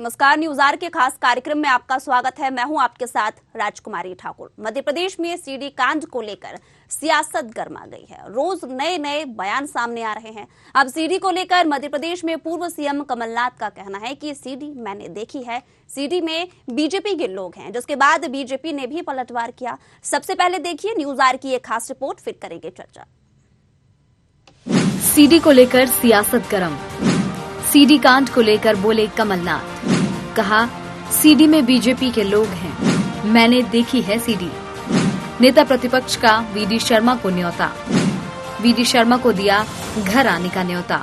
नमस्कार, news are के खास कार्यक्रम में आपका स्वागत है। मैं हूं आपके साथ राजकुमारी ठाकुर। मध्य प्रदेश में सीडी कांड को लेकर सियासत गर्मा गई है। रोज नए नए बयान सामने आ रहे हैं। अब सीडी को लेकर मध्य प्रदेश में पूर्व सीएम कमलनाथ का कहना है कि सीडी मैंने देखी है, सीडी में बीजेपी के लोग हैं, जिसके बाद बीजेपी ने भी पलटवार किया। सबसे पहले देखिए न्यूज आर की एक खास रिपोर्ट, फिर करेंगे चर्चा। सीडी को लेकर सियासत गर्म। सीडी कांड को लेकर बोले कमलनाथ, कहा सीडी में बीजेपी के लोग हैं, मैंने देखी है सीडी। नेता प्रतिपक्ष का वीडी शर्मा को न्योता, वीडी शर्मा को दिया घर आने का न्योता।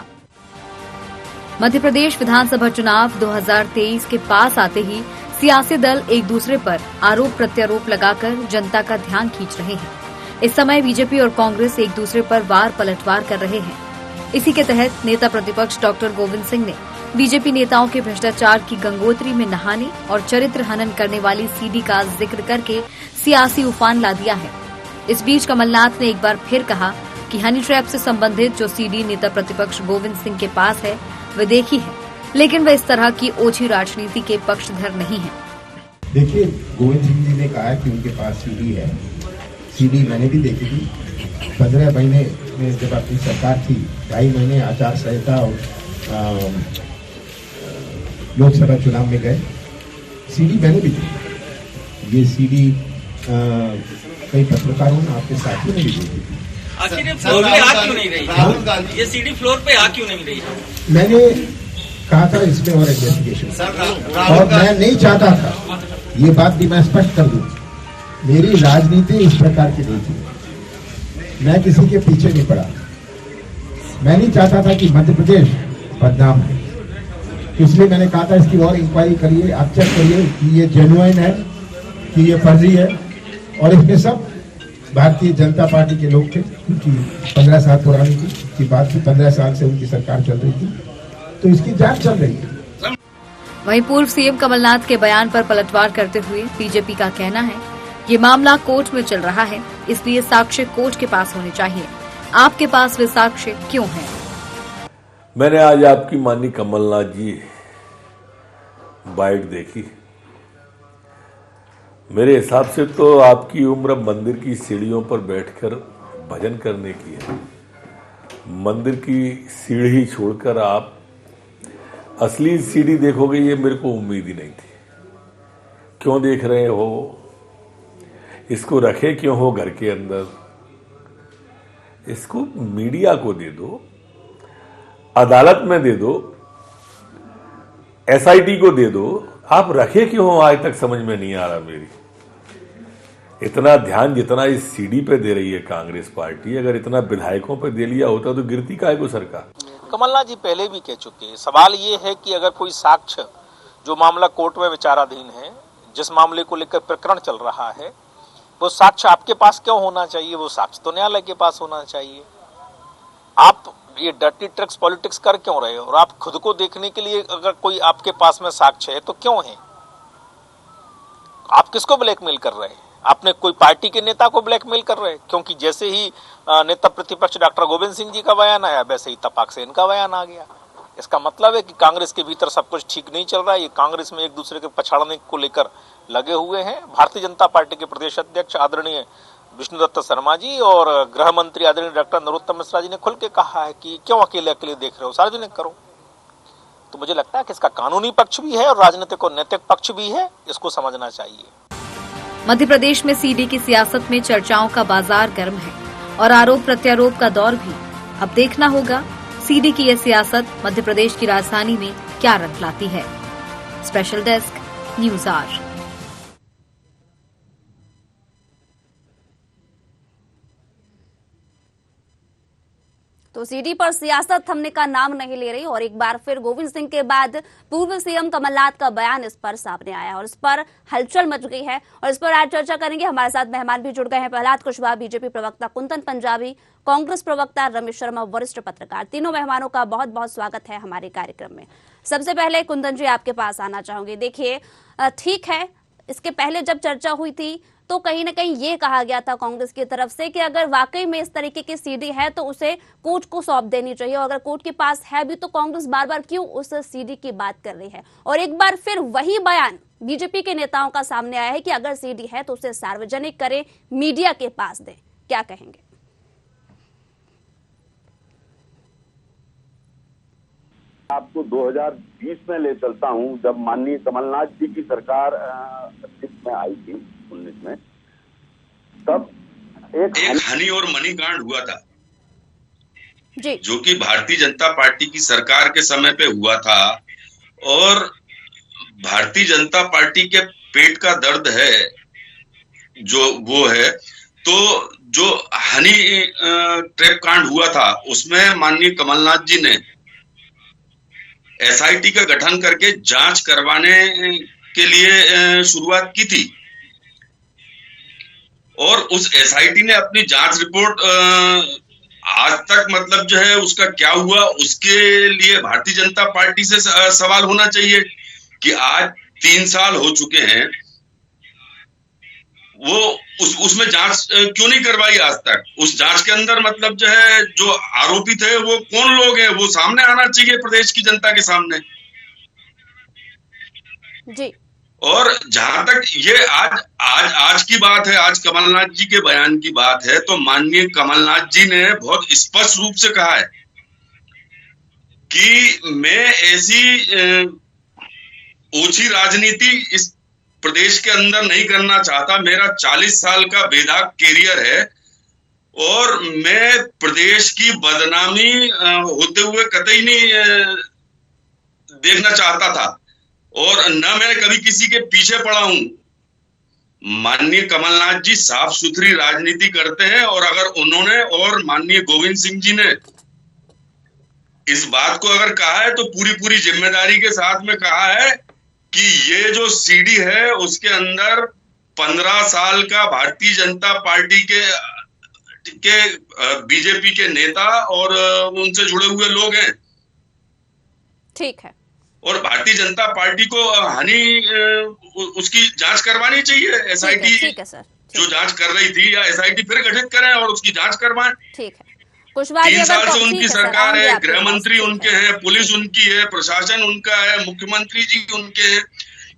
मध्य प्रदेश विधानसभा चुनाव 2023 के पास आते ही सियासी दल एक दूसरे पर आरोप प्रत्यारोप लगाकर जनता का ध्यान खींच रहे हैं। इस समय बीजेपी और कांग्रेस एक दूसरे पर वार पलटवार कर रहे हैं। इसी के तहत नेता प्रतिपक्ष डॉक्टर गोविंद सिंह ने बीजेपी नेताओं के भ्रष्टाचार की गंगोत्री में नहाने और चरित्र हनन करने वाली सीडी का जिक्र करके सियासी उफान ला दिया है। इस बीच कमलनाथ ने एक बार फिर कहा कि हनी ट्रैप से संबंधित जो सीडी नेता प्रतिपक्ष गोविंद सिंह के पास है वे देखी है, लेकिन वे इस तरह की ओछी राजनीति के पक्षधर नहीं है। देखिए, गोविंद सिंह जी ने कहा कि उनके पास सीडी है। सीडी मैंने भी देखी थी। 15 महीने में जब अपनी सरकार थी, 2.5 महीने आचार संहिता और लोकसभा चुनाव में गए, सीडी मैंने भी देखी। ये सीडी कई पत्रकारों ने, आपके साथियों ने भी देखी थी। आखिर ये फ्लोर पे आ क्यों नहीं रही? ये सीडी फ्लोर पे आ क्यों नहीं रही? मैंने कहा था इसमें और इन्वेस्टिगेशन, और मैं नहीं चाहता था, ये बात भी मैं स्पष्ट कर दूं, मेरी राजनीति इस प्रकार की नहीं थी। मैं किसी के पीछे नहीं पड़ा। मैं नहीं चाहता था कि मध्य प्रदेश बदनाम है, इसलिए मैंने कहा था इसकी और इंक्वायरी करिए, आप चेक करिए कि ये जेन्युइन है कि ये फर्जी है। और इसमें सब भारतीय जनता पार्टी के लोग थे, क्योंकि 15 साल पुरानी की बात थी, 15 साल से उनकी सरकार चल रही थी, तो इसकी जांच चल रही है। वहीं पूर्व सीएम कमलनाथ के बयान पर पलटवार करते हुए बीजेपी का कहना है ये मामला कोर्ट में चल रहा है, इसलिए साक्ष्य कोर्ट के पास होने चाहिए। आपके पास वे साक्ष्य क्यों हैं? मैंने आज आपकी माननीय कमलनाथ जी बाइट देखी। मेरे हिसाब से तो आपकी उम्र मंदिर की सीढ़ियों पर बैठकर भजन करने की है। मंदिर की सीढ़ी छोड़कर आप असली सीढ़ी देखोगे, ये मेरे को उम्मीद ही नहीं थी। क्यों देख रहे हो? इसको रखे क्यों हो घर के अंदर? इसको मीडिया को दे दो, अदालत में दे दो, एसआईटी को दे दो। आप रखे क्यों हो आज तक समझ में नहीं आ रहा मेरी। इतना ध्यान जितना इस सीडी पे दे रही है कांग्रेस पार्टी, अगर इतना विधायकों पे दे लिया होता तो गिरती काहे को सरकार। कमलनाथ जी पहले भी कह चुके हैं। सवाल ये है कि अगर कोई साक्ष्य, जो मामला कोर्ट में विचाराधीन है, जिस मामले को लेकर प्रकरण चल रहा है, वो साक्ष्य आपके पास क्यों होना चाहिए? वो साक्ष्य तो न्यायालय के पास होना चाहिए। आप ये डर्टी ट्रिक्स पॉलिटिक्स कर क्यों रहे हो? और आप खुद को देखने के लिए अगर कोई आपके पास में साक्ष्य है तो क्यों है? आप किसको ब्लैकमेल कर रहे हैं? आपने कोई पार्टी के नेता को ब्लैकमेल कर रहे हैं? क्योंकि जैसे ही नेता प्रतिपक्ष डॉक्टर गोविंद सिंह जी का बयान आया, वैसे ही तपाक से इनका बयान आ गया। इसका मतलब है कि कांग्रेस के भीतर सब कुछ ठीक नहीं चल रहा है। ये कांग्रेस में एक दूसरे के पछाड़ने को लेकर लगे हुए हैं। भारतीय जनता पार्टी के प्रदेश अध्यक्ष आदरणीय विष्णुदत्त शर्मा जी और गृह मंत्री आदरणीय डॉक्टर नरोत्तम मिश्रा जी ने खुल के कहा है कि क्यों अकेले अकेले देख रहे हो, सार्वजनिक करो। तो मुझे लगता है कि इसका कानूनी पक्ष भी है और राजनीतिक और नैतिक पक्ष भी है, इसको समझना चाहिए। मध्य प्रदेश में सीडी की सियासत में चर्चाओं का बाजार गर्म है और आरोप प्रत्यारोप का दौर भी। अब देखना होगा सीडी की यह सियासत मध्य प्रदेश की राजधानी में क्या रंग लाती है। Special desk, news R. तो सीडी पर सियासत थमने का नाम नहीं ले रही और एक बार फिर गोविंद सिंह के बाद पूर्व सीएम कमलनाथ का बयान इस पर सामने आया और इस पर हलचल मच गई है। और इस पर आज चर्चा करेंगे। हमारे साथ मेहमान भी जुड़ गए हैं। प्रहलाद कुशवाहा, बीजेपी प्रवक्ता कुंदन पंजाबी, कांग्रेस प्रवक्ता रमेश शर्मा, वरिष्ठ पत्रकार। तीनों मेहमानों का बहुत बहुत स्वागत है हमारे कार्यक्रम में। सबसे पहले कुंदन जी आपके पास आना चाहूंगी। देखिए, ठीक है, इसके पहले जब चर्चा हुई थी तो कहीं ना कहीं ये कहा गया था कांग्रेस की तरफ से कि अगर वाकई में इस तरीके की सीडी है तो उसे कोर्ट को सौंप देनी चाहिए, और अगर कोर्ट के पास है भी तो कांग्रेस बार बार क्यों उस सीडी की बात कर रही है। और एक बार फिर वही बयान बीजेपी के नेताओं का सामने आया है कि अगर सीडी है तो उसे सार्वजनिक करें, मीडिया के पास दें। क्या कहेंगे? आपको 2020 में ले चलता हूं, जब माननीय कमलनाथ जी की सरकार अस्तित्व में आई थी 19 में, तब एक हनी और मनी कांड हुआ था जी, जो कि भारतीय जनता पार्टी की सरकार के समय पे हुआ था। और भारतीय जनता पार्टी के पेट का दर्द है जो वो है, तो जो हनी ट्रैप कांड हुआ था उसमें माननीय कमलनाथ जी ने एसआईटी का गठन करके जांच करवाने के लिए शुरुआत की थी, और उस एसआईटी ने अपनी जांच रिपोर्ट आज तक मतलब जो है उसका क्या हुआ, उसके लिए भारतीय जनता पार्टी से सवाल होना चाहिए कि आज 3 साल हो चुके हैं, वो उसमें जांच क्यों नहीं करवाई आज तक। उस जांच के अंदर मतलब जो है जो आरोपित है वो कौन लोग हैं, वो सामने आना चाहिए प्रदेश की जनता के सामने जी। और जहां तक ये आज की बात है, आज कमलनाथ जी के बयान की बात है, तो माननीय कमलनाथ जी ने बहुत स्पष्ट रूप से कहा है कि मैं ऐसी ओछी राजनीति इस प्रदेश के अंदर नहीं करना चाहता। मेरा 40 साल का बेदाग कैरियर है और मैं प्रदेश की बदनामी होते हुए कतई नहीं देखना चाहता था, और न मैं कभी किसी के पीछे पड़ा हूं। माननीय कमलनाथ जी साफ सुथरी राजनीति करते हैं, और अगर उन्होंने और माननीय गोविंद सिंह जी ने इस बात को अगर कहा है तो पूरी जिम्मेदारी के साथ में कहा है कि ये जो सीडी है उसके अंदर 15 साल का भारतीय जनता पार्टी के बीजेपी के नेता और उनसे जुड़े हुए लोग हैं। ठीक है। और भारतीय जनता पार्टी को हनी उसकी जांच करवानी चाहिए, एसआईटी जो जांच कर रही थी, या एसआईटी फिर गठित करें और उसकी जांच करवाएं। ठीक है। 3 साल से उनकी सरकार है, गृह मंत्री उनके हैं, पुलिस उनकी है, प्रशासन उनका है, मुख्यमंत्री जी उनके हैं,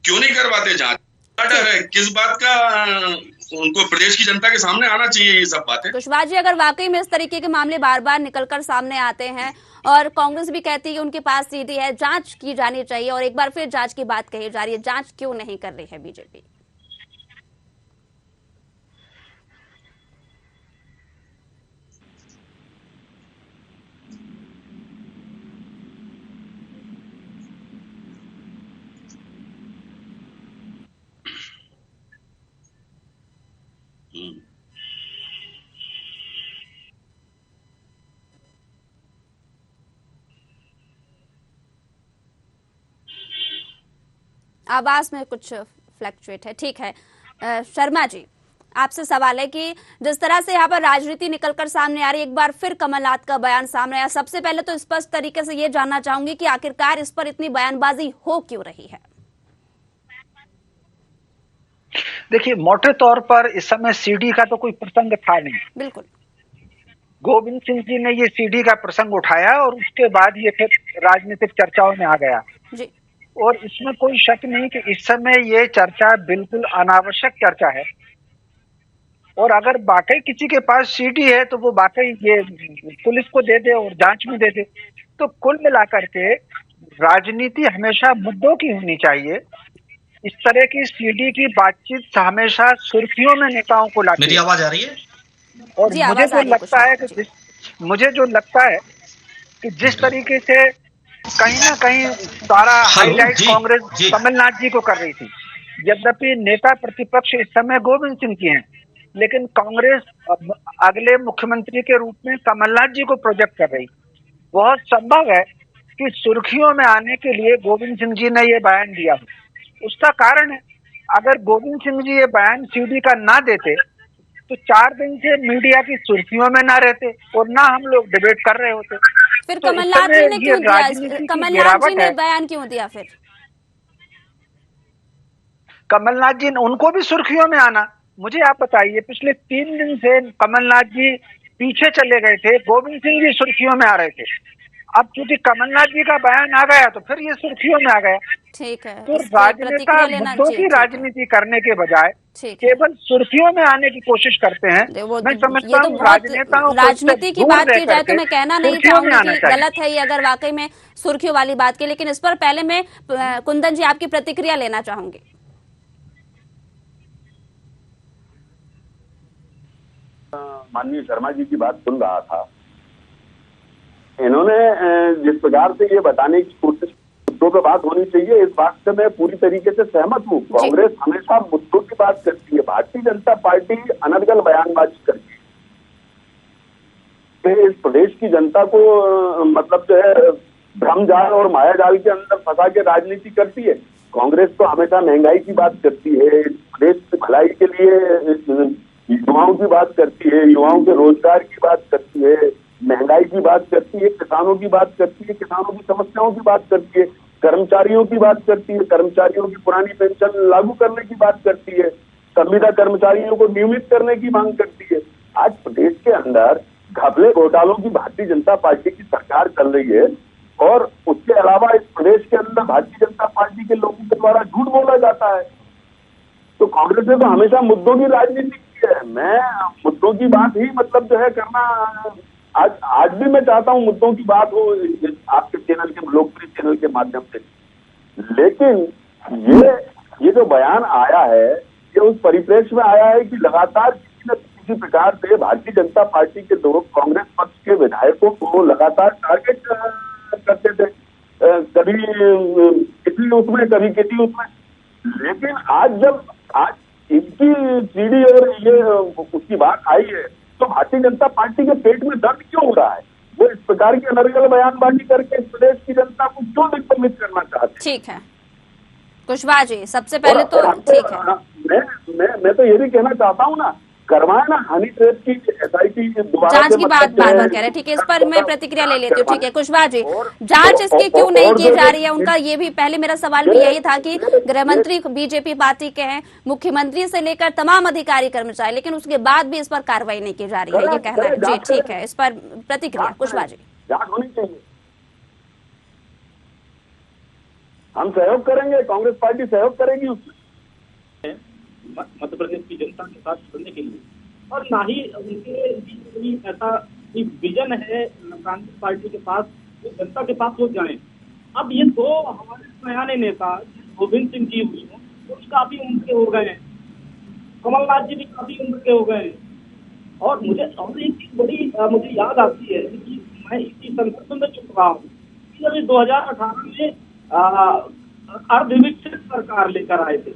क्यों नहीं करवाते जांच? डर है किस बात का? उनको प्रदेश की जनता के सामने आना चाहिए ये सब बातें। कुशवाहा जी, अगर वाकई में इस तरीके के मामले बार बार निकलकर सामने आते हैं और कांग्रेस भी कहती है कि उनके पास सीडी है, जांच की जानी चाहिए, और एक बार फिर जांच की बात कही जा रही है, जांच क्यों नहीं कर रही है बीजेपी? आवाज में कुछ फ्लक्चुएट है। ठीक है। शर्मा जी, आपसे सवाल है कि जिस तरह से यहाँ पर राजनीति निकलकर सामने आ रही है, एक बार फिर कमलनाथ का बयान सामने आया, सबसे पहले तो स्पष्ट तरीके से ये जानना चाहूंगी कि आखिरकार इस पर इतनी बयानबाजी हो क्यों रही है? देखिए, मोटे तौर पर इस समय सीडी का तो कोई प्रसंग था नहीं। बिल्कुल। गोविंद सिंह जी ने ये सीडी का प्रसंग उठाया और उसके बाद ये फिर राजनीतिक चर्चाओं में आ गया जी। और इसमें कोई शक नहीं कि इस समय ये चर्चा बिल्कुल अनावश्यक चर्चा है, और अगर वाकई किसी के पास सीडी है तो वो वाकई ये पुलिस को दे दे और जांच में दे दे। तो कुल मिलाकर के राजनीति हमेशा मुद्दों की होनी चाहिए। इस तरह की सीडी की बातचीत हमेशा सुर्खियों में नेताओं को लाती है। मेरी आवाज आ रही है? और मुझे जो लगता है कि जिस तरीके से कहीं ना कहीं सारा हाईलाइट कांग्रेस कमलनाथ जी को कर रही थी, यद्यपि नेता प्रतिपक्ष इस समय गोविंद सिंह जी हैं, लेकिन कांग्रेस अगले मुख्यमंत्री के रूप में कमलनाथ जी को प्रोजेक्ट कर रही। बहुत संभव है कि सुर्खियों में आने के लिए गोविंद सिंह जी ने ये बयान दिया हो। उसका कारण है, अगर गोविंद सिंह जी ये बयान सीडी का ना देते तो 4 दिन से मीडिया की सुर्खियों में ना रहते और ना हम लोग डिबेट कर रहे होते। फिर तो कमलनाथ जी ने क्यों दिया? कमलनाथ जी ने बयान क्यों दिया? फिर कमलनाथ जी ने, उनको भी सुर्खियों में आना, मुझे आप बताइए, पिछले 3 दिन से कमलनाथ जी पीछे चले गए थे, गोविंद सिंह जी सुर्खियों में आ रहे थे। अब चूंकि कमलनाथ जी का बयान आ गया तो फिर ये सुर्खियों में आ गया। ठीक है, तो इस पर राजनेता प्रतिक्रिया लेना मुद्दों की राजनीति करने के बजाय केवल सुर्खियों में आने की कोशिश करते हैं। मैं समझता हूँ राजनेताओं राजनीति की बात की जाए तो मैं कहना नहीं चाहूंगी कि गलत है ये अगर वाकई में सुर्खियों वाली बात की, लेकिन इस पर पहले मैं कुंदन जी आपकी प्रतिक्रिया लेना चाहूंगी। माननीय शर्मा जी की बात सुन रहा था, इन्होंने जिस प्रकार से ये बताने की कोशिश, मुद्दों पर बात होनी चाहिए, इस बात से मैं पूरी तरीके से सहमत हूँ। कांग्रेस हमेशा मुद्दों की बात करती है, भारतीय जनता पार्टी अनर्गल बयानबाजी करती है। इस प्रदेश की जनता को मतलब जो है भ्रमजाल और मायाजाल के अंदर फंसा के राजनीति करती है। कांग्रेस तो हमेशा महंगाई की बात करती है, इस प्रदेश की भलाई के लिए युवाओं की बात करती है, युवाओं के रोजगार की बात करती है, महंगाई की बात करती है, किसानों की बात करती है, किसानों की समस्याओं की बात करती है, कर्मचारियों की बात करती है, कर्मचारियों की पुरानी पेंशन लागू करने की बात करती है, संविदा कर्मचारियों को नियमित करने की मांग करती है। आज प्रदेश के अंदर घपले घोटालों की भारतीय जनता पार्टी की सरकार चल रही है और उसके अलावा इस प्रदेश के अंदर भारतीय जनता पार्टी के लोगों के द्वारा झूठ बोला जाता है। तो कांग्रेस ने तो हमेशा मुद्दों की राजनीति की है। मैं मुद्दों की बात ही मतलब जो है करना, आज भी मैं चाहता हूं मुद्दों की बात हो आपके चैनल के, लोकप्रिय चैनल के माध्यम से, लेकिन ये जो बयान आया है ये उस परिप्रेक्ष्य में आया है कि लगातार किसी न किसी प्रकार से भारतीय जनता पार्टी के लोग कांग्रेस पक्ष के विधायकों को लगातार टारगेट करते थे, कभी किसी उसमें कभी किसी उसमें। लेकिन आज इनकी सीडी और ये उसकी बात आई है तो भारतीय जनता पार्टी के पेट में दर्द क्यों हो रहा है? वो इस प्रकार की अनर्गल बयानबाजी करके इस प्रदेश की जनता को क्यों दिग्भ्रमित करना चाहते हैं? ठीक है कुशवाहा जी, सबसे पहले तो ठीक है, मैं तो ये भी कहना चाहता हूँ ना, करवाए ना हनी ट्रैप की SIT जांच की बात बार बार कह रहे हैं। ठीक है, इस पर मैं प्रतिक्रिया ले लेती हूँ। ठीक है कुशवाहा जी, जांच इसकी क्यों नहीं की जा रही है? उनका ये भी पहले मेरा सवाल भी यही था कि गृह मंत्री बीजेपी पार्टी के हैं, मुख्यमंत्री से लेकर तमाम अधिकारी कर्मचारी, लेकिन उसके बाद भी इस पर कार्रवाई नहीं की जा रही है, ये कहना है। जी ठीक है, इस पर प्रतिक्रिया कुशवाहा जी। जांच होनी चाहिए, हम सहयोग करेंगे, कांग्रेस पार्टी सहयोग करेगी उसमें मध्य प्रदेश की जनता के साथ जुड़ने के लिए, और ना ही उनके ऐसा विजन है कांग्रेस पार्टी के पास जनता के पास वो जाए। अब ये दो हमारे पुराने नेता गोविंद सिंह जी हुई हैं, वो काफी उम्र के हो गए हैं, कमलनाथ जी भी काफी उम्र के हो गए हैं, और मुझे एक चीज बड़ी मुझे याद आती है कि मैं इसी संसद में चुप रहा हूँ कि अभी 2018 में अर्धविकसित सरकार लेकर आए थे,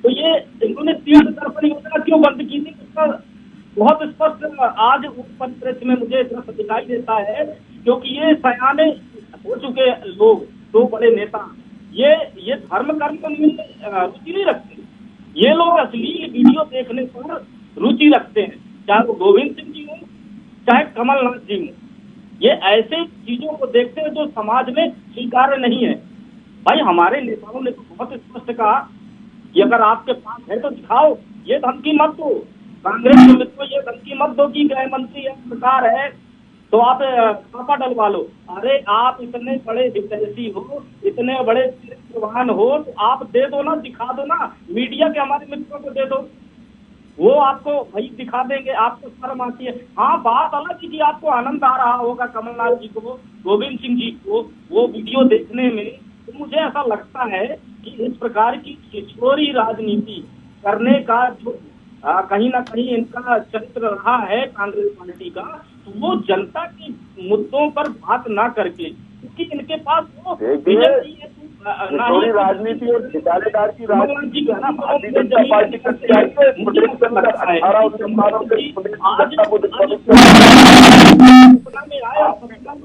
तो ये इन्होंने तीर्थ दर्शन योजना क्यों बंद की थी? उसका बहुत स्पष्ट आज उस परिप्रेक्ष्य में मुझे इतना दिखाई देता है, क्योंकि ये सयाने हो चुके लोग, दो बड़े नेता, ये धर्म कर्म में रुचि नहीं रखते। ये लोग अश्लील वीडियो देखने पर रुचि रखते हैं, चाहे वो गोविंद सिंह जी हो चाहे कमलनाथ जी हो। ये ऐसे चीजों को देखते हैं जो समाज में स्वीकार्य नहीं है। भाई हमारे नेताओं ने तो बहुत स्पष्ट कहा कि अगर आपके पास है तो दिखाओ, ये धमकी मत दो, कांग्रेस के मित्रों ये धमकी मत दो कि गृह मंत्री है, सरकार है तो आप छापा डलवा लो। अरे आप इतने बड़े हितैषी हो, इतने बड़े चरित्रवान हो, तो आप दे दो ना, दिखा दो ना, मीडिया के हमारे मित्रों को दे दो, वो आपको भाई दिखा देंगे, आपको शर्म आती है। हाँ बात अलग है कि आपको आनंद आ रहा होगा कमलनाथ जी को, गोविंद सिंह जी को वो वीडियो देखने में, तो मुझे ऐसा लगता है कि इस प्रकार की छिछोरी राजनीति करने का जो कहीं ना कहीं इनका चरित्र रहा है कांग्रेस पार्टी का, तो वो जनता के मुद्दों पर बात ना करके, क्योंकि इनके पास वो राजनीति और ठिकानेदार की राजनीति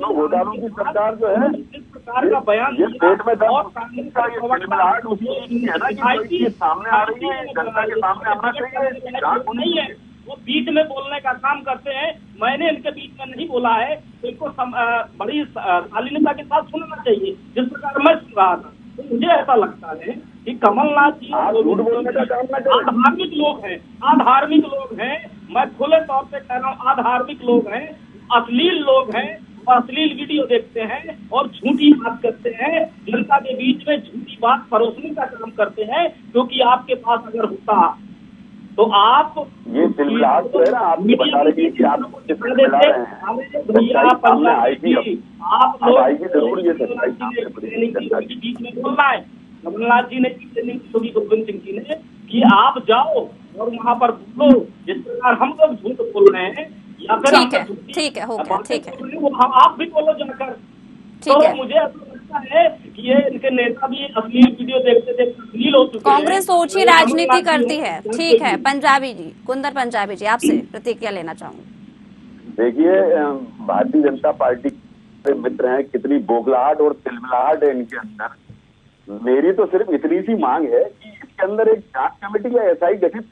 घोटालों की सरकार जो है सरकार का बयान पेट में दर्द सामने आ रही है, जनता के सामने आना चाहिए, नहीं है वो बीच में बोलने का काम करते हैं। मैंने इनके बीच में नहीं बोला है, तो इनको बड़ी शालीनता के साथ सुनना चाहिए जिस प्रकार मैं सुन रहा था। तो मुझे ऐसा लगता है कि कमलनाथ जी झूठ बोलने का काम ना करें। अधार्मिक लोग हैं, अधार्मिक लोग हैं, मैं खुले तौर पे कह रहा हूँ, अधार्मिक लोग हैं, अश्लील लोग हैं, अश्लील वीडियो देखते हैं और झूठी बात करते हैं, जनता के बीच में झूठी बात परोसने का काम करते हैं, क्योंकि आपके पास अगर होता तो आप ये तिलमिलाहट तो है ना, आप ये बता रहे हैं कि आप किसको मिला रहे हैं, भैया सामने आएगी, आप लोग आएगी जरूर ये सच्चाई सामने के बीच में बोलना है। कमलनाथ जी ने ट्रेनिंग योगी गोविंद सिंह जी ने कि आप जाओ और वहाँ पर बोलो जिस प्रकार हम लोग झूठ बोल रहे हैं, या फिर ठीक है, हो गया, ठीक है, आप भी बोलो जाकर। तो मुझे ऐसा लगता है कि ये इनके नेता भी अश्लील वीडियो देखते देखते अश्लील हो चुके हैं। कांग्रेस ओछी राजनीति करती है। ठीक है, पंजाबी जी, कुंदर पंजाबी जी, आपसे प्रतिक्रिया लेना चाहूंगी। देखिए, भारतीय जनता पार्टी के मित्र हैं, कितनी बोखलाहट और तिलमिलाहट है इनके अंदर। मेरी तो सिर्फ इतनी सी मांग है कि इसके अंदर एक जांच कमेटी या एसआईटी गठित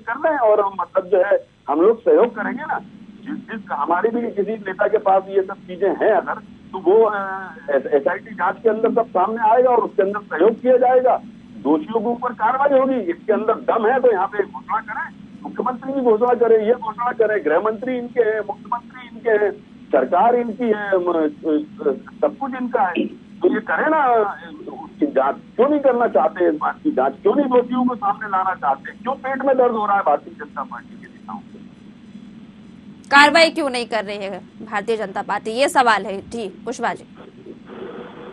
कर ले और मतलब जो है हम लोग सहयोग करेंगे ना, जिस हमारे भी किसी नेता के पास ये सब चीजें हैं अगर, तो वो एसआईटी जांच के अंदर सब सामने आएगा और उसके अंदर सहयोग किया जाएगा, दोषियों के ऊपर कार्रवाई होगी। इसके अंदर दम है तो यहाँ पे घोषणा करें, मुख्यमंत्री की घोषणा करे, ये घोषणा करे, गृह मंत्री इनके हैं, मुख्यमंत्री इनके हैं, सरकार इनकी है, सब कुछ इनका है, तो ये करे ना। उसकी जांच क्यों नहीं करना चाहते, इस बात की जांच क्यों नहीं दोषियों को सामने लाना चाहते, क्यों पेट में दर्द हो रहा है भारतीय जनता पार्टी के नेताओं को? कार्रवाई क्यों नहीं कर रही है भारतीय जनता पार्टी, ये सवाल है जी कुशवाहा जी।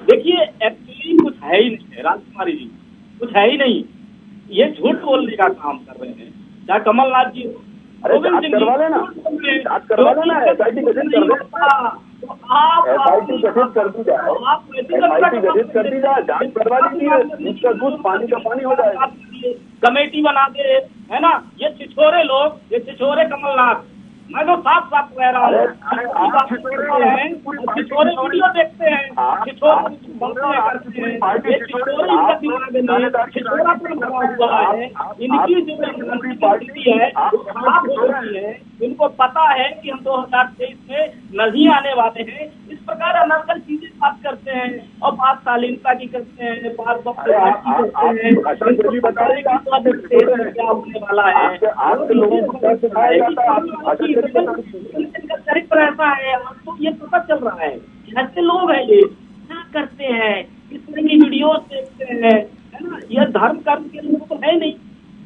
देखिए, एक्चुअली कुछ है ही नहीं, राजकुमारी जी, कुछ है ही नहीं, ये झूठ बोलने का काम कर रहे हैं, चाहे कमलनाथ जी। अरे जांच करवा लेना, जांच करवा लेना, एसआईटी गठित कर दो, एसआईटी गठित कर दी जाए, एसआईटी गठित कर दी जाए, जांच करवा लीजिए, दूध का दूध पानी का पानी हो जाएगा। कमेटी बना दे, है ना, ये छिछोरे लोग, ये छिछोरे कमलनाथ, मैं तो साफ साफ कह रहा हूँ, छिछोरे वीडियो देखते हैं, छिछोरे करते हैं, इनकी जो पार्टी है खराब हो रही है, इनको पता है कि हम 2023 में नहीं आने वाले हैं, इस प्रकार अनर्गल चीजें बात करते हैं और बात शालीनता की करते हैं, बात क्या होने वाला है, चरित्र ऐसा है, आपको ये पता चल रहा है ऐसे लोग हैं, ये क्या करते हैं, किस तरह की वीडियो देखते हैं, है ना, ये धर्म कर्म के लोग तो है नहीं,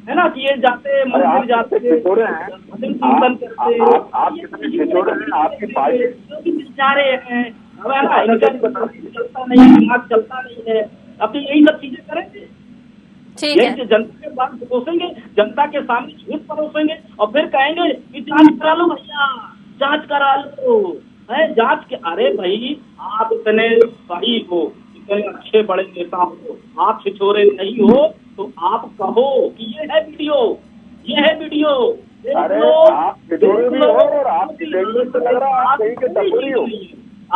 है ना, कि ये जाते मंदिर जाते आपकी बेचारे हैं, है ना, इनका चलता नहीं, दिमाग चलता नहीं है, अब तो यही सब चीजें करेंगे, यही जनता के बात परोसेंगे, जनता के सामने झूठ परोसेंगे और फिर कहेंगे कि जांच करा लो भैया, जांच करा लो, है जांच के। अरे भाई, आप इतने सही हो, इतने अच्छे बड़े नेता हो, आप छिछोरे नहीं हो तो आप कहो कि ये है वीडियो, ये है वीडियो। अरे आप छिछोरे भी हो और आपकी लैंग्वेज से लग रहा है आप कहीं के टपोरी हो,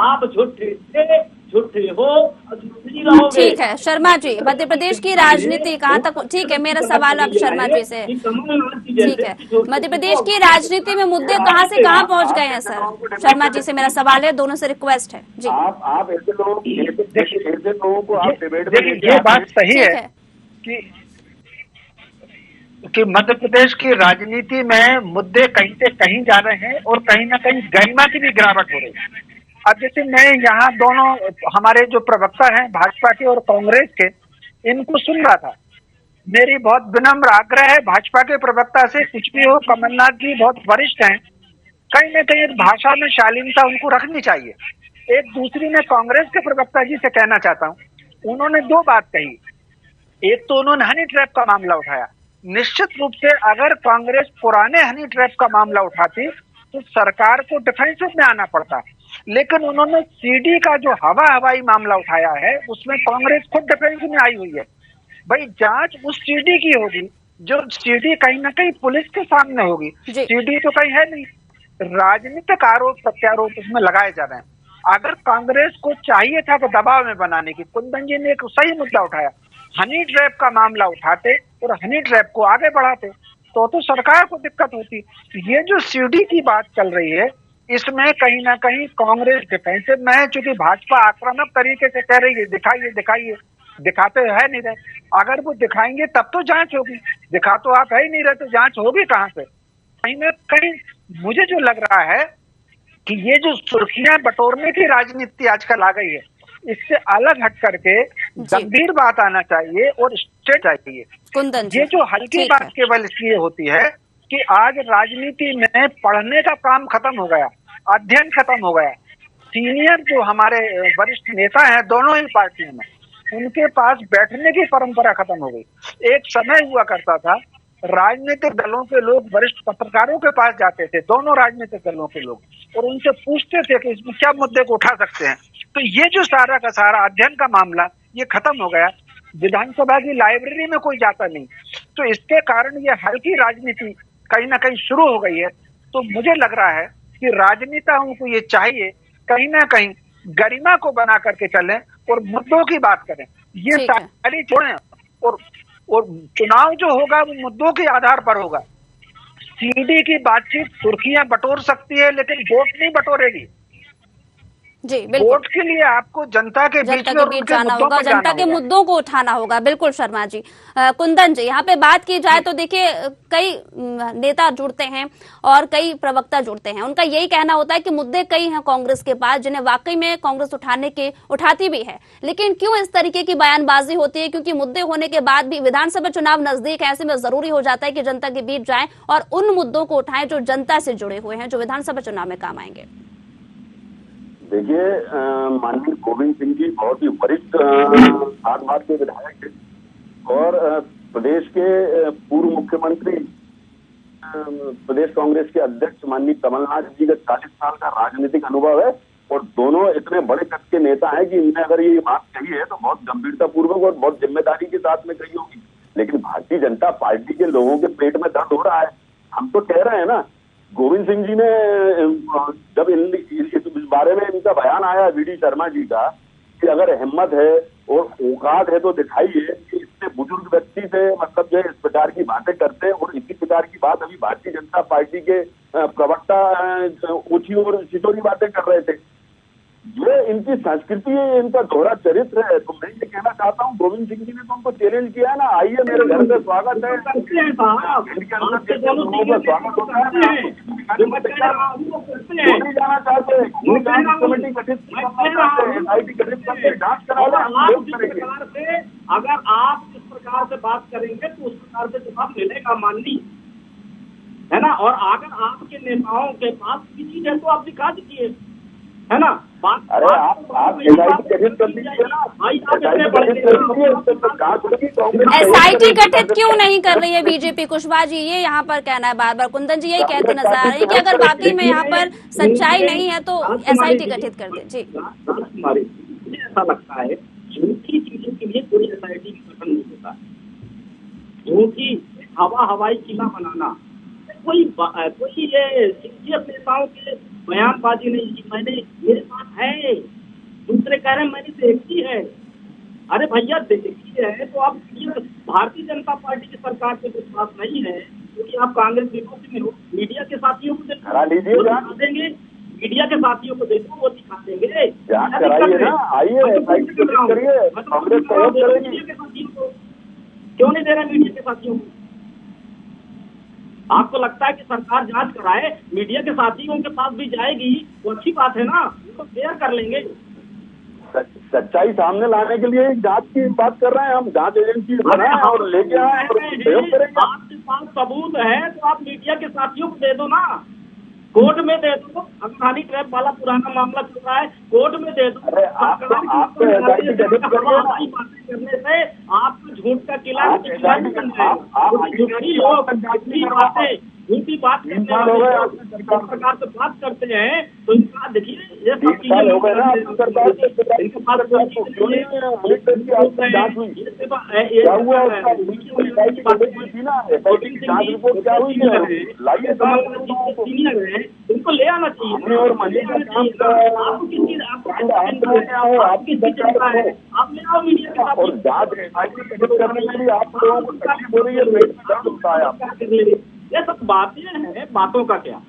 आप झूठे थे, झूठे हो और झूठे ही रहोगे। ठीक है शर्मा जी, मध्य प्रदेश की राजनीति कहाँ तक, ठीक है, मेरा सवाल अब शर्मा जी से, ठीक है, मध्य प्रदेश की राजनीति में मुद्दे कहाँ से कहाँ पहुँच गए हैं सर? शर्मा जी से मेरा सवाल है, दोनों से रिक्वेस्ट है जी। आप ऐसे लोगों को आप डिबेट में, ये बात सही है कि मध्य प्रदेश की राजनीति में मुद्दे कहीं से कहीं जा रहे हैं और कहीं ना कहीं गरिमा की भी गिरावट हो रही है। अब जैसे मैं यहाँ दोनों हमारे जो प्रवक्ता हैं भाजपा के और कांग्रेस के, इनको सुन रहा था, मेरी बहुत विनम्र आग्रह है भाजपा के प्रवक्ता से, कुछ भी हो कमलनाथ जी बहुत वरिष्ठ हैं, कहीं न कहीं भाषा में शालीनता उनको रखनी चाहिए। एक दूसरी मैं कांग्रेस के प्रवक्ता जी से कहना चाहता हूँ, उन्होंने दो बात कही, एक तो उन्होंने हनी ट्रैप का मामला उठाया, निश्चित रूप से अगर कांग्रेस पुराने हनी ट्रैप का मामला उठाती तो सरकार को डिफेंसिव में आना पड़ता, लेकिन उन्होंने सीडी का जो हवाई मामला उठाया है उसमें कांग्रेस खुद डिफेंसिव में आई हुई है। भाई जांच उस सीडी की होगी जो सीडी कहीं ना कहीं पुलिस के सामने होगी, सीडी तो कहीं है नहीं, राजनीतिक आरोप प्रत्यारोप उसमें लगाए जा रहे हैं। अगर कांग्रेस को चाहिए था तो दबाव में बनाने की, कुंदन जी ने एक सही मुद्दा उठाया, हनी ट्रैप का मामला उठाते और हनी ट्रैप को आगे बढ़ाते तो सरकार को दिक्कत होती। ये जो सीडी की बात चल रही है इसमें कहीं ना कहीं कांग्रेस डिफेंसिव में है, क्योंकि भाजपा आक्रामक तरीके से कह रही है दिखाइए दिखाइए, दिखाते है नहीं रहे। अगर वो दिखाएंगे तब तो जांच होगी, दिखा तो आप है ही नहीं रहे, तो जांच होगी कहाँ से? कहीं ना कहीं मुझे जो लग रहा है कि ये जो सुर्खियां बटोरने की राजनीति आजकल आ गई है, इससे अलग हट करके गंभीर बात आना चाहिए और स्ट्रेट चाहिए। कुंदन जी, ये जो हल्की बात केवल इसलिए होती है कि आज राजनीति में पढ़ने का काम खत्म हो गया, अध्ययन खत्म हो गया। सीनियर जो हमारे वरिष्ठ नेता हैं दोनों ही पार्टियों में, उनके पास बैठने की परंपरा खत्म हो गई। एक समय हुआ करता था राजनीतिक दलों के लोग वरिष्ठ पत्रकारों के पास जाते थे, दोनों राजनीतिक दलों के लोग, और उनसे पूछते थे कि इसमें क्या मुद्दे को उठा सकते हैं। तो ये जो सारा का सारा अध्ययन का मामला ये खत्म हो गया। विधानसभा की लाइब्रेरी में कोई जाता नहीं, तो इसके कारण ये हल्की राजनीति कहीं ना कहीं शुरू हो गई है। तो मुझे लग रहा है कि राजनेताओं को ये चाहिए कहीं ना कहीं गरिमा को बना करके चलें और मुद्दों की बात करें, ये सारी छोड़ें, और चुनाव जो होगा वो मुद्दों के आधार पर होगा। सीडी की बातचीत सुर्खियां बटोर सकती है लेकिन वोट नहीं बटोरेगी। जी बिल्कुल, वोट के लिए आपको जनता के बीच जाना होगा, जनता के मुद्दों को उठाना होगा। बिल्कुल शर्मा जी। कुंदन जी, यहाँ पे बात की जाए तो देखिए कई नेता जुड़ते हैं और कई प्रवक्ता जुड़ते हैं, उनका यही कहना होता है कि मुद्दे कई हैं कांग्रेस के पास जिन्हें वाकई में कांग्रेस उठाती भी है, लेकिन क्यों इस तरीके की बयानबाजी होती है? क्योंकि मुद्दे होने के बाद भी विधानसभा चुनाव नजदीक है, ऐसे में जरूरी हो जाता है कि जनता के बीच जाएं और उन मुद्दों को उठाएं जो जनता से जुड़े हुए हैं, जो विधानसभा चुनाव में काम आएंगे। देखिए, माननीय गोविंद सिंह जी बहुत ही वरिष्ठ आसपास के विधायक थे और प्रदेश के पूर्व मुख्यमंत्री, प्रदेश कांग्रेस के अध्यक्ष माननीय कमलनाथ जी का 40 साल का राजनीतिक अनुभव है और दोनों इतने बड़े कद के नेता हैं कि इनने अगर ये बात कही है तो बहुत गंभीरता पूर्वक और बहुत जिम्मेदारी के साथ में कही होगी। लेकिन भारतीय जनता पार्टी के लोगों के पेट में दर्द हो रहा है। हम तो कह रहे हैं ना, गोविंद सिंह जी ने जब इस बारे में इनका बयान आया वीडी शर्मा जी का कि अगर हिम्मत है और औकात है तो दिखाइए कि इतने बुजुर्ग व्यक्ति से मतलब जो इस प्रकार की बातें करते हैं, और इसी प्रकार की बात अभी भारतीय जनता पार्टी के प्रवक्ता ऊंची और छिछोरी बातें कर रहे थे। ये इनकी संस्कृति है, इनका दोहरा चरित्र है। तो मैं ये कहना चाहता हूँ, गोविंद सिंह जी ने तो उनको चैलेंज किया है ना, आइए मेरे घर पे स्वागत है, इनके अंदर लोगों का स्वागत होता है, जाना चाहते हैं कमेटी गठित SIT गठित करके जांच करा लें। अगर आप इस प्रकार से बात करेंगे तो उस प्रकार से जवाब मिलेगा, माननीय है ना। और अगर आपके नेताओं के पास भी चीज है तो आप दिखा दीजिए, है ना। अरे आप गठित कर लीजिए ना, SIT गठित क्यों नहीं कर रही है बीजेपी? कुशवाहा जी ये यहाँ पर कहना है बार बार, कुंदन जी यही कहते नजर आ रहे हैं कि अगर वाकई में यहाँ पर सच्चाई नहीं है तो SIT गठित कर दे। जी राजकुमारी, मुझे ऐसा लगता है झूठी चीजों के लिए कोई SIT गठन नहीं होता। झूठी हवाई किला बनाना कोई ये सिंसियर नेताओं के बयानबाजी नहीं। मैंने मेरे पास है, दूसरे कह रहे हैं मैंने देखी है। अरे भैया देखी है तो आप भारतीय जनता पार्टी की सरकार पे विश्वास नहीं है क्योंकि आप कांग्रेस विपक्ष में हो। मीडिया के साथियों को दिखा देंगे, मीडिया के साथियों को देखो वो दिखा देंगे। क्यों नहीं दे रहे मीडिया के साथियों को? आपको लगता है कि सरकार जांच कराए, मीडिया के साथियों के पास भी जाएगी, वो अच्छी बात है ना, तो शेयर कर लेंगे। सच्चाई सामने लाने के लिए जांच की बात कर रहे हैं हम, जांच एजेंसी बनाए और लेके आए और प्रयोग करेंगे। आपके पास सबूत है तो आप मीडिया के साथियों को दे दो ना, कोर्ट में दे दो। अगर हनी ट्रैप वाला पुराना मामला चल रहा है, कोर्ट में दे दो। करने से आपको झूठ का किला झूठी बात सरकार से बात करते हैं तो इनका देखिए ये सब इनको ले आना चाहिए और आपको किसी आप ले आओ मीडिया के साथ और करने के लिए आप लोगों को तकलीफ हो रही है। ये सब बातें हैं, बातों का क्या।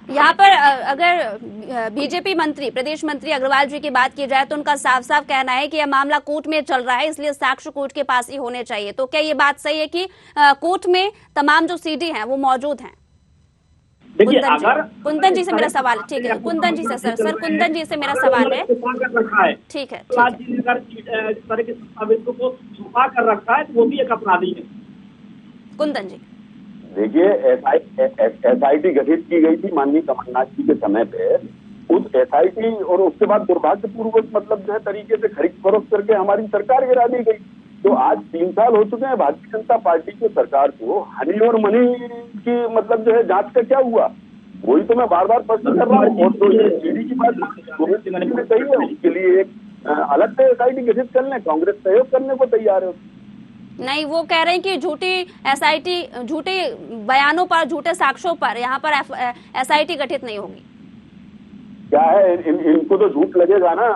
यहाँ पर अगर बीजेपी मंत्री, प्रदेश मंत्री अग्रवाल जी की बात की जाए तो उनका साफ साफ कहना है कि यह मामला कोर्ट में चल रहा है, इसलिए साक्ष्य कोर्ट के पास ही होने चाहिए। तो क्या ये बात सही है कि कोर्ट में तमाम जो सीडी हैं वो मौजूद हैं? देखिए, अगर कुंदन जी से मेरा सवाल, ठीक है, कुंदन जी से सर कुंदन जी से मेरा सवाल है, ठीक है, अगर इस तरह के दस्तावेजों को छुपा कर रखा है तो वो भी एक अपराधी है। कुंदन जी देखिए, SIT गठित की गई थी माननीय कमलनाथ जी के समय पे। उस SIT और उसके बाद दुर्भाग्यपूर्वक मतलब जो है तरीके से खरीद फरोख्त करके हमारी सरकार गिरा दी गई। तो आज 3 साल हो चुके हैं भारतीय जनता पार्टी की सरकार को। हनी और मनी की मतलब जो है जांच का क्या हुआ, वही तो मैं बार बार प्रश्न कर रहा हूँ। और तो ये ईडी की बात गोविंद सिंह ने कही है, उसके लिए एक अलग से SIT गठित कर लें, कांग्रेस सहयोग करने को तैयार है। नहीं, वो कह रहे हैं कि झूठी SIT, झूठे बयानों पर, झूठे साक्ष्यों पर यहाँ पर SIT गठित नहीं होगी। क्या है, इनको तो झूठ लगेगा ना।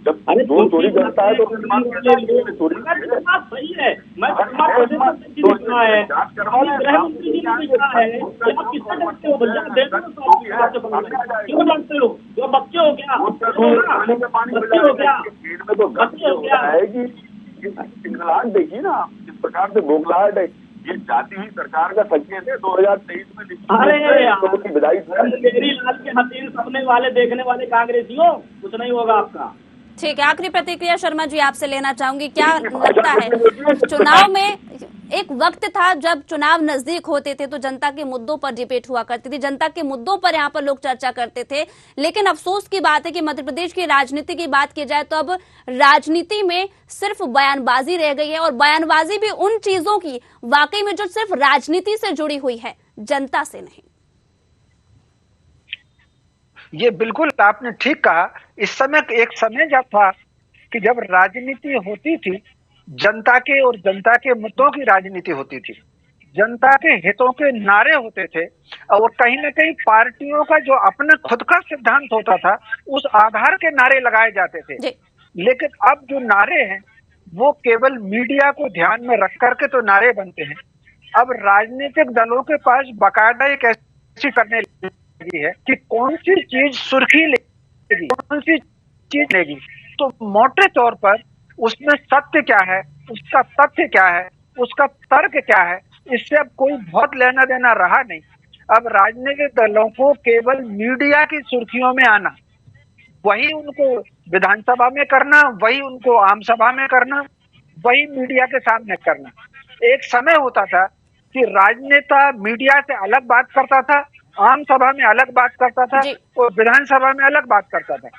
जब जो चोरी करता है तो सही है, मैं क्यों जानते हो, जो बच्चे हो गया है कि सिंगलाट देखिए ना, इस प्रकार से बोखलाहट है। ये जाती हुई सरकार का संकेत है। 2023 में विदाई मेरी लाल के हसीन सपने वाले देखने वाले कांग्रेसियों, कुछ नहीं होगा आपका। ठीक है, आखिरी प्रतिक्रिया शर्मा जी आपसे लेना चाहूंगी। क्या लगता है, चुनाव में एक वक्त था जब चुनाव नजदीक होते थे तो जनता के मुद्दों पर डिबेट हुआ करती थी, जनता के मुद्दों पर यहाँ पर लोग चर्चा करते थे, लेकिन अफसोस की बात है कि मध्य प्रदेश की राजनीति की बात की जाए तो अब राजनीति में सिर्फ बयानबाजी रह गई है, और बयानबाजी भी उन चीजों की वाकई में जो सिर्फ राजनीति से जुड़ी हुई है, जनता से नहीं। ये बिल्कुल आपने ठीक कहा। इस समय एक समय जब था कि जब राजनीति होती थी, जनता के और जनता के मुद्दों की राजनीति होती थी, जनता के हितों के नारे होते थे, और कहीं ना कहीं पार्टियों का जो अपना खुद का सिद्धांत होता था उस आधार के नारे लगाए जाते थे। लेकिन अब जो नारे हैं वो केवल मीडिया को ध्यान में रख करके तो नारे बनते हैं। अब राजनीतिक दलों के पास बाकायदा एक ऐसी करने है कि कौन सी चीज सुर्खी लेगी, कौन सी चीज लेगी, तो मोटे तौर पर उसमें सत्य क्या है, उसका तथ्य क्या है, उसका तर्क क्या है, इससे अब कोई बहुत लेना देना रहा नहीं। अब राजनीतिक दलों को केवल मीडिया की सुर्खियों में आना, वही उनको विधानसभा में करना, वही उनको आम सभा में करना, वही मीडिया के सामने करना। एक समय होता था कि राजनेता मीडिया से अलग बात करता था, आम सभा में अलग बात करता था और विधानसभा में अलग बात करता था।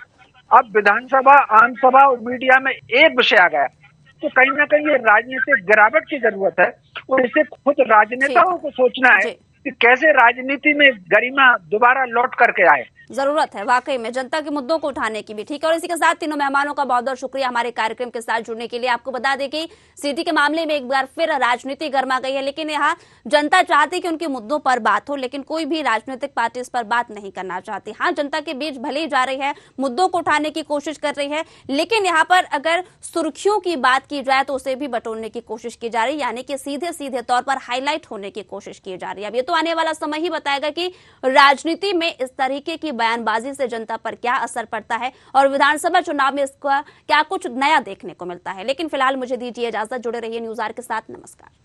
अब विधानसभा, आम सभा और मीडिया में एक विषय आ गया, तो कहीं ना कहीं ये राजनीतिक गिरावट की जरूरत है, और इसे खुद राजनेताओं को सोचना है कि कैसे राजनीति में गरिमा दोबारा लौट करके आए। जरूरत है वाकई में जनता के मुद्दों को उठाने की भी। ठीक है, और इसी के साथ तीनों मेहमानों का बहुत बहुत शुक्रिया हमारे कार्यक्रम के साथ जुड़ने के लिए। आपको बता दें कि सीडी के मामले में एक बार फिर राजनीति गर्मा गई है, लेकिन यहाँ जनता चाहती कि उनके मुद्दों पर बात हो, लेकिन कोई भी राजनीतिक पार्टी इस पर बात नहीं करना चाहती। हाँ, जनता के बीच भले ही जा रही है, मुद्दों को उठाने की कोशिश कर रही है, लेकिन यहाँ पर अगर सुर्खियों की बात की जाए तो उसे भी बटोरने की कोशिश की जा रही है, यानी कि सीधे सीधे तौर पर हाईलाइट होने की कोशिश की जा रही है। अब ये तो आने वाला समय ही बताएगा कि राजनीति में इस तरीके की बयानबाजी से जनता पर क्या असर पड़ता है और विधानसभा चुनाव में इसका क्या कुछ नया देखने को मिलता है। लेकिन फिलहाल मुझे दीजिए इजाजत, जुड़े रहिए न्यूज़ आवर के साथ। नमस्कार।